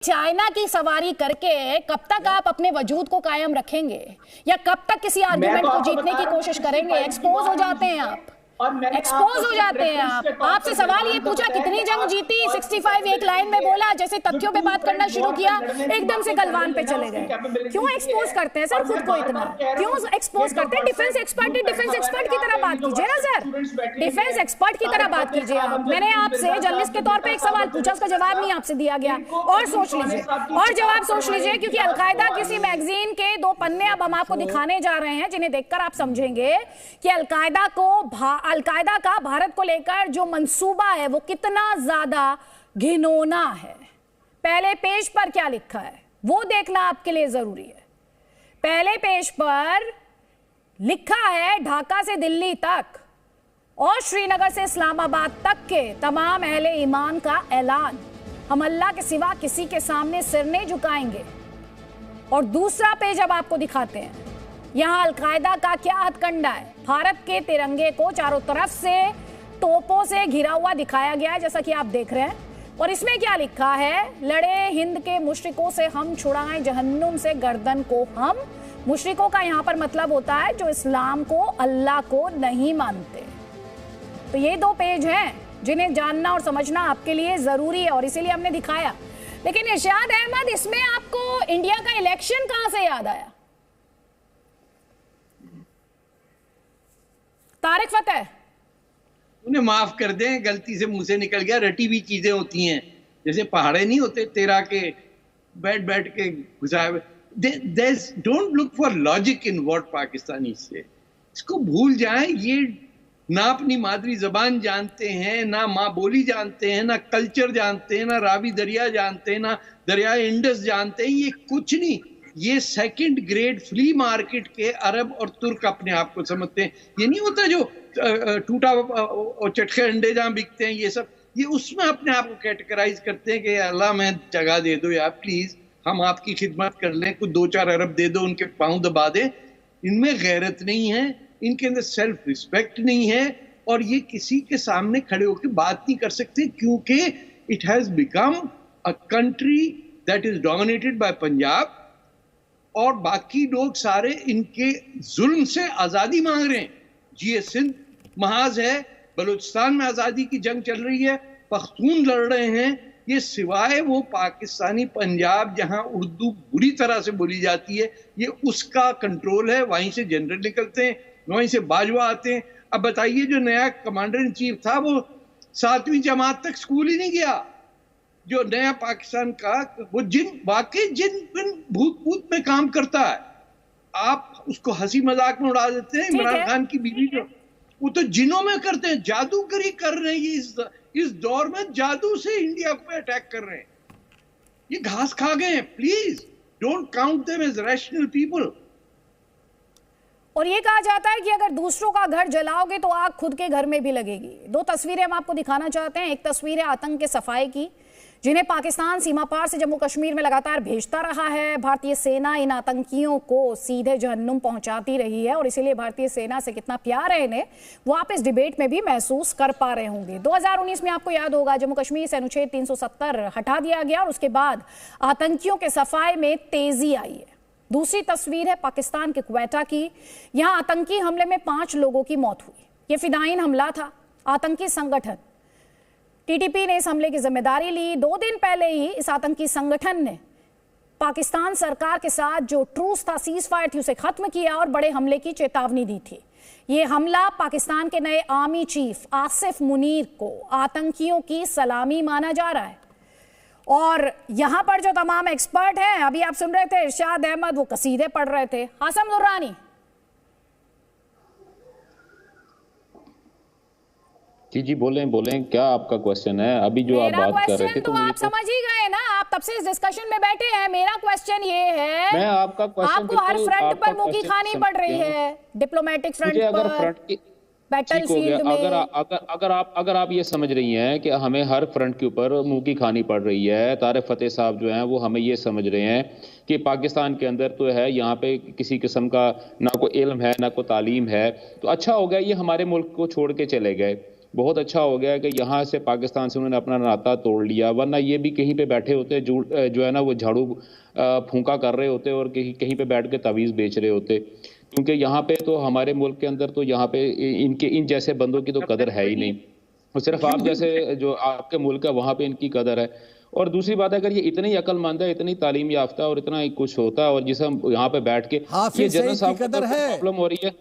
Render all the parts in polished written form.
China की सवारी करके कब तक आप अपने वजूद को कायम रखेंगे या कब तक किसी आर्गुमेंट को जीतने की कोशिश करेंगे? एक्सपोज हो जाते हैं आप, एक्सपोज हो जाते हैं आप। आपसे सवाल ये पूछा कितनी जंग जीती, 65 एक लाइन में बोला, जैसे तथ्यों पे बात करना शुरू किया एकदम से गलवान पे चले गए। क्यों एक्सपोज करते हैं सर खुद को इतना? क्यों एक्सपोज करते हैं? डिफेंस एक्सपर्ट की तरह बात कीजिए ना सर, डिफेंस एक्सपर्ट की तरह बात कीजिए आप। मैंने आपसे जर्नलिस्ट के तौर पे एक सवाल पूछा, उसका जवाब नहीं आपसे दिया गया। और सोच लीजिए, और जवाब सोच लीजिए, क्योंकि अलकायदा किसी मैगजीन के 2 पन्ने अब हम आपको दिखाने जा रहे हैं जिन्हें देखकर आप समझेंगे कि अलकायदा का भारत को लेकर जो मंसूबा है वो कितना ज्यादा घिनौना है। पहले पेज पर क्या लिखा है वो देखना आपके लिए जरूरी है। पहले पेज पर लिखा है ढाका से दिल्ली तक और श्रीनगर से इस्लामाबाद तक के तमाम अहले ईमान का ऐलान, हम अल्लाह के सिवा किसी के सामने सिर नहीं झुकाएंगे। और दूसरा पेज अब आपको दिखाते हैं, यहां अलकायदा का क्या हथकंडा है। भारत के तिरंगे को चारों तरफ से तोपों से घिरा हुआ दिखाया गया है, जैसा कि आप देख रहे हैं। और इसमें क्या लिखा है, लड़े हिंद के मुशरिकों से हम, छुड़ाएं जहन्नुम से गर्दन को हम। मुशरिकों का यहां पर मतलब होता है जो इस्लाम को, अल्लाह को नहीं मानते। तो ये 2 पेज हैं जिन्हें जानना और समझना आपके लिए जरूरी है और इसीलिए हमने दिखाया। लेकिन इरशाद अहमद, इसमें आपको इंडिया का इलेक्शन कहां से याद आया? तारिक फतेह, उन्हें माफ कर दें, गलती से मुंह से निकल गया। रटी हुई चीजें होती हैं, जैसे पहाड़े नहीं होते तेरा के बैठ के घुसाए हुए। Don't look for logic in what Pakistani से। इसको भूल जाएं। ये ना अपनी मादरी जबान जानते हैं, ना माँ बोली जानते हैं, ना कल्चर जानते हैं, ना रावी दरिया जानते हैं, ना दरिया इंडस जानते हैं। ये कुछ नहीं, ये सेकंड ग्रेड फ्री मार्केट के अरब और तुर्क अपने आप को समझते हैं। ये नहीं होता जो टूटा और चटके अंडे जहां बिकते हैं, ये सब, ये उसमें अपने आप को कैटेगराइज करते हैं कि अल्लाह में जगह दे दो यार प्लीज, हम आपकी खिदमत कर लें, कुछ 2-4 अरब दे दो, उनके पांव दबा दे। इनमें गैरत नहीं है, इनके अंदर सेल्फ रिस्पेक्ट नहीं है, और ये किसी के सामने खड़े होकर बात नहीं कर सकते, क्योंकि it has become a country that is dominated by Punjab, और बाकी लोग सारे इनके जुल्म से आजादी मांग रहे हैं। ये सिंध महाज है, बलूचिस्तान में आजादी की जंग चल रही है, पख्तून लड़ रहे हैं। ये सिवाय वो पाकिस्तानी पंजाब जहां उर्दू बुरी तरह से बोली जाती है, ये उसका कंट्रोल है। वहीं से जनरल निकलते हैं, वहीं से बाजवा आते हैं। अब बताइए, जो नया कमांडर इन चीफ था वो 7वीं जमात तक स्कूल ही नहीं गया। जो नया पाकिस्तान का, वो जिन भूत में काम करता है, आप उसको हंसी मजाक में उड़ा देते हैं। इमरान खान की बीवी जो, वो तो जिनों में करते हैं, जादूगरी कर रहे हैं। इस दौर में जादू से इंडिया पे अटैक कर रहे हैं। ये घास खा गए हैं। Please don't count them as rational people. और ये कहा जाता है कि अगर दूसरों का घर जलाओगे तो आग खुद के घर में भी लगेगी। 2 तस्वीरें हम आपको दिखाना चाहते हैं। एक तस्वीर है आतंक के सफाई की, जिन्हें पाकिस्तान सीमा पार से जम्मू कश्मीर में लगातार भेजता रहा है। भारतीय सेना इन आतंकियों को सीधे जहन्नुम पहुंचाती रही है और इसीलिए भारतीय सेना से कितना प्यार है इन्हें, वो आप इस डिबेट में भी महसूस कर पा रहे होंगे। 2019 में आपको याद होगा जम्मू कश्मीर से अनुच्छेद 370 हटा दिया गया और उसके बाद आतंकियों के सफाई में तेजी आई है। दूसरी तस्वीर है पाकिस्तान के क्वेटा की। यहां आतंकी हमले में 5 लोगों की मौत हुई। यह फिदायीन हमला था। आतंकी संगठन टीटीपी ने इस हमले की जिम्मेदारी ली। 2 दिन पहले ही इस आतंकी संगठन ने पाकिस्तान सरकार के साथ जो ट्रूस था, सीज फायर थी, उसे खत्म किया और बड़े हमले की चेतावनी दी थी। यह हमला पाकिस्तान के नए आर्मी चीफ आसिफ मुनीर को आतंकियों की सलामी माना जा रहा है। और यहां पर जो तमाम एक्सपर्ट हैं, अभी आप सुन रहे थे इरशाद अहमद, वो कसीदे पढ़ रहे थे। हासम दुर्रानी, जी बोलें, क्या आपका क्वेश्चन है? अभी जो आप बात कर रहे थे तो आप समझ ही गए ना, आप तब से इस डिस्कशन में बैठे हैं। मेरा क्वेश्चन ये है, मैं आपका क्वेश्चन, आपको हर फ्रंट पर मुंह की खानी पड़ रही है, डिप्लोमेटिक फ्रंट पर, बैटलफील्ड में। अगर आप ये समझ रही हैं कि हमें हर फ्रंट के ऊपर मुंह की खानी पड़ रही है, तारिक फतेह साहब जो हैं वो हमें ये समझ रहे हैं कि पाकिस्तान के अंदर तो है, यहाँ पे किसी किस्म का ना कोई इल्म है ना कोई तालीम है, तो अच्छा हो गया ये हमारे मुल्क को छोड़ के चले गए। बहुत अच्छा हो गया कि यहाँ से पाकिस्तान से उन्होंने अपना नाता तोड़ लिया, वरना ये भी कहीं पे बैठे होते जो है ना वो झाड़ू फूंका कर रहे होते और कहीं पे बैठ के तावीज़ बेच रहे होते। क्योंकि यहाँ पे तो हमारे मुल्क के अंदर तो यहाँ पे इन जैसे बंदों की तो कदर है ही नहीं, और सिर्फ आप जैसे जो आपके मुल्क है वहाँ पे इनकी कदर है। और दूसरी बात है, अगर ये इतनी अक्लमंद है, इतनी तालीम याफ्ता और इतना कुछ होता है, और जिसे हम यहाँ पे बैठ के ये जनरल साहब की प्रॉब्लम हो रही है,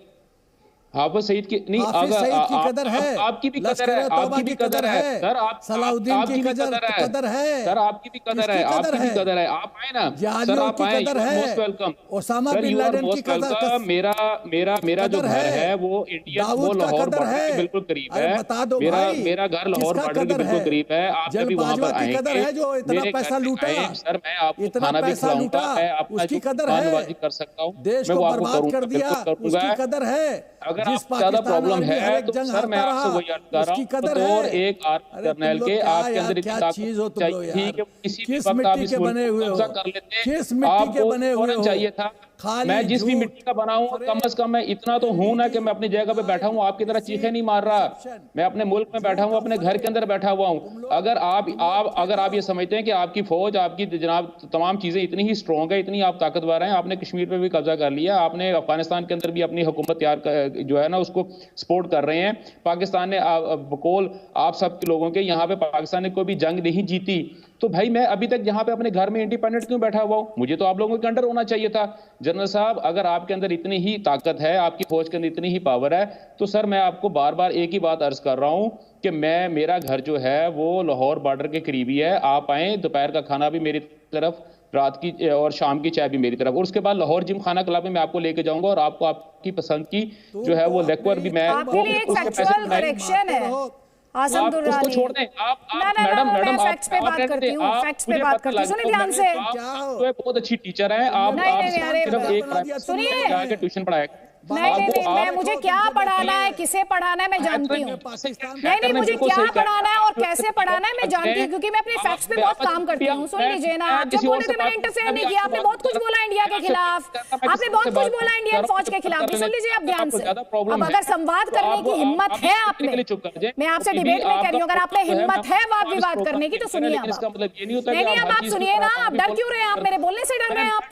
हाफिज सईद की नहीं, आपकी भी कदर है, आपकी भी कदर है सर, सलाउद्दीन की कदर है सर, आपकी भी कदर है, आपकी भी कदर है। आप आए ना सर, आप आए, most welcome. Osama bin Laden की कदर, मेरा जो घर है वो इंडिया, वो लाहौर बॉर्डर के बिल्कुल करीब है। मेरा घर लाहौर बॉर्डर के बिल्कुल करीब है। आप जब भी वहां पर आएंगे, जो इतना पैसा लूटा सर, मैं आपको खाना भी खिलाऊंगा, मैं अपना जो खानवाजी कर सकता हूँ देश को बर्बाद कर दिया, उसकी कदर है। अगर आपको ज्यादा प्रॉब्लम है तो सर मैं आपसे वही अर्ज कर रहा हूँ, और एक आर्मी जनरल के आपके अंदर इतनी ताकत चाहिए कि किसी भी वक्त आप इस मुल्क को कब्जा कर लेते। आपको चाहिए था, मैं जिस भी मिट्टी का बना हूँ, कम से कम मैं इतना तो हूं ना कि मैं अपनी जगह पे बैठा हूँ, आपकी तरह चीखे नहीं मार रहा। मैं अपने मुल्क में बैठा हूँ, अपने घर के अंदर बैठा हुआ हूँ। अगर आप ये समझते हैं कि आपकी फौज, आपकी जनाब तमाम चीजें इतनी ही स्ट्रॉन्ग है, इतनी आप ताकतवर हैं, आपने कश्मीर पे भी कब्जा कर लिया, आपने अफगानिस्तान के अंदर भी अपनी हुकूमत तैयार जो है ना उसको सपोर्ट कर रहे हैं। पाकिस्तान ने बकौल आप सब के लोगों के यहाँ पे पाकिस्तान ने कोई भी जंग नहीं जीती, तो भाई मैं अभी तक यहाँ पे अपने घर में इंडिपेंडेंट क्यों बैठा हुआ हूँ? मुझे तो आप लोगों के अंडर होना चाहिए था। जनरल साहब, अगर आपके अंदर इतनी ही ताकत है, आपकी फौज के अंदर इतनी ही पावर है, तो सर मैं आपको बार बार एक ही बात अर्ज कर रहा हूँ कि मेरा घर जो है वो लाहौर बॉर्डर के करीब ही है। आप आए, दोपहर का खाना भी मेरी तरफ, रात की और शाम की चाय भी मेरी तरफ, और उसके बाद लाहौर जिम खाना क्लब में मैं आपको लेके जाऊंगा, और आपको आपकी पसंद की जो है वो लेक्चर भी मैं आसम दुर्रानी, छोड़ दें आप मैडम फैक्ट्स पे बात करती हूँ, फैक्ट्स पे बात करती हूँ। सुनिए ध्यान से, आप बहुत अच्छी टीचर हैं, आप सिर्फ एक सुनिए ट्यूशन पढ़ाया। नहीं, मुझे क्या पढ़ाना है, किसे पढ़ाना है मैं जानती हूँ। नहीं, मुझे क्या पढ़ाना है और कैसे पढ़ाना है मैं जानती हूँ, क्योंकि मैं अपने फैक्ट्स पे बहुत काम करती हूँ। सुन लीजिए ना, आप जब बोले थे मैंने इंटरफेयर नहीं किया, आपने बहुत कुछ बोला इंडिया के खिलाफ, आपने बहुत कुछ बोला इंडियन फौज के खिलाफ। सुन लीजिए आप ध्यान से, अब अगर संवाद करने की हिम्मत है आप में, मैं आपसे डिबेट नहीं कर रही हूँ, अगर आप में हिम्मत है वाद विवाद करने की तो सुनिए आप। नहीं, अब आप सुनिए ना, आप डर क्यों रहे हैं? आप मेरे बोलने से डर रहे हैं आप?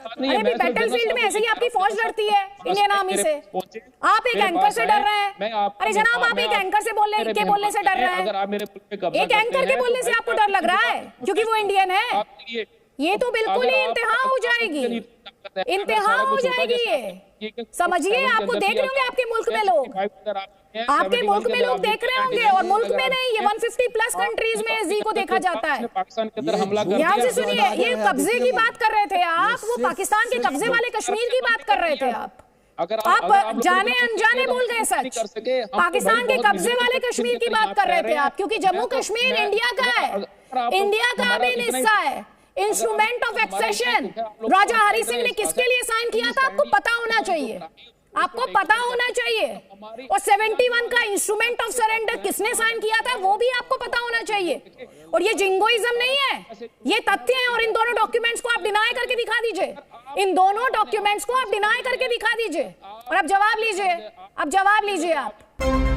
अरे अभी बैटलफील्ड में ऐसे ही आपकी फौज लड़ती है इंडियन आर्मी से, आप एक एंकर से डर रहे हैं। अरे जनाब, आप एक एंकर से बोलने से डर रहे हैं, एक एंकर के बोलने से आपको डर लग रहा है क्योंकि वो इंडियन है। ये तो बिल्कुल ही इंतहा हो जाएगी, इंतहा हो जाएगी ये, समझिए। आपको देख रहे होंगे आपके मुल्क में लोग, आपके मुल्क में लोग देख रहे होंगे, और मुल्क में नहीं, ये 150 प्लस कंट्रीज में जी को देखा जाता है। ध्यान से सुनिए, ये कब्जे की बात कर रहे थे आप, वो पाकिस्तान के कब्जे वाले कश्मीर की बात कर रहे थे आप जाने अनजाने बोल गए सच। पाकिस्तान के कब्जे वाले कश्मीर की बात कर रहे थे आप, क्योंकि जम्मू कश्मीर इंडिया का है, इंडिया का भी हिस्सा है, इंस्ट्रूमेंट ऑफ एक्सेशन। राजा हरि सिंह ने किसके लिए साइन किया था आपको पता होना चाहिए, आपको पता होना चाहिए। और 71 का इंस्ट्रूमेंट ऑफ सरेंडर किसने साइन किया था वो भी आपको पता होना चाहिए। और ये जिंगोइज्म नहीं है, ये तथ्य है। और इन दोनों डॉक्यूमेंट्स को आप डिनाई करके दिखा दीजिए, इन दोनों डॉक्यूमेंट्स को आप डिनाई करके दिखा दीजिए, और अब जवाब लीजिए, अब जवाब लीजिए आप।